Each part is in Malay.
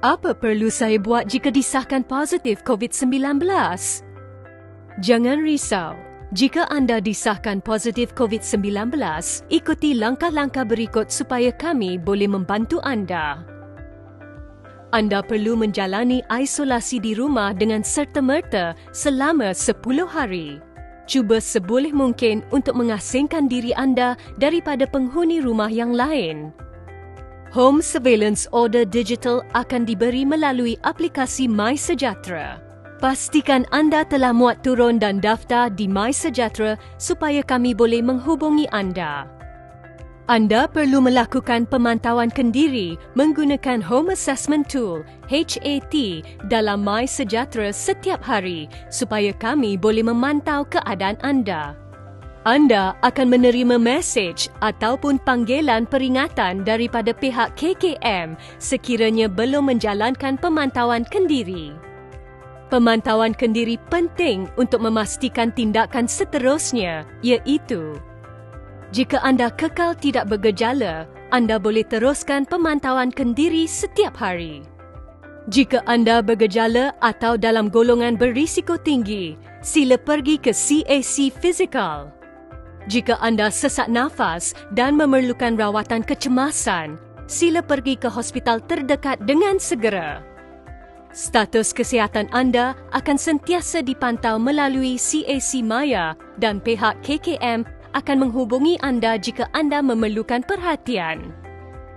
Apa perlu saya buat jika disahkan positif COVID-19? Jangan risau. Jika anda disahkan positif COVID-19, ikuti langkah-langkah berikut supaya kami boleh membantu anda. Anda perlu menjalani isolasi di rumah dengan serta-merta selama 10 hari. Cuba seboleh mungkin untuk mengasingkan diri anda daripada penghuni rumah yang lain. Home Surveillance Order Digital akan diberi melalui aplikasi MySejahtera. Pastikan anda telah muat turun dan daftar di MySejahtera supaya kami boleh menghubungi anda. Anda perlu melakukan pemantauan kendiri menggunakan Home Assessment Tool (HAT) dalam MySejahtera setiap hari supaya kami boleh memantau keadaan anda. Anda akan menerima mesej ataupun panggilan peringatan daripada pihak KKM sekiranya belum menjalankan pemantauan kendiri. Pemantauan kendiri penting untuk memastikan tindakan seterusnya, iaitu jika anda kekal tidak bergejala, anda boleh teruskan pemantauan kendiri setiap hari. Jika anda bergejala atau dalam golongan berisiko tinggi, sila pergi ke CAC Fizikal. Jika anda sesak nafas dan memerlukan rawatan kecemasan, sila pergi ke hospital terdekat dengan segera. Status kesihatan anda akan sentiasa dipantau melalui CAC Maya dan pihak KKM akan menghubungi anda jika anda memerlukan perhatian.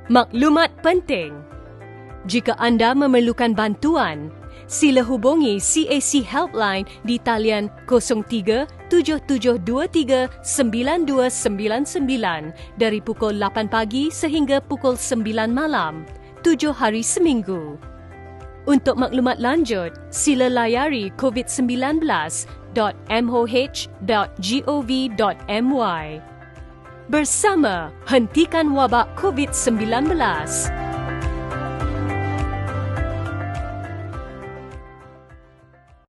Maklumat penting. Jika anda memerlukan bantuan, sila hubungi CAC Helpline di talian 0377239299 dari pukul 8 pagi sehingga pukul 9 malam, 7 hari seminggu. Untuk maklumat lanjut, sila layari covid19.moh.gov.my. Bersama, hentikan wabak COVID-19.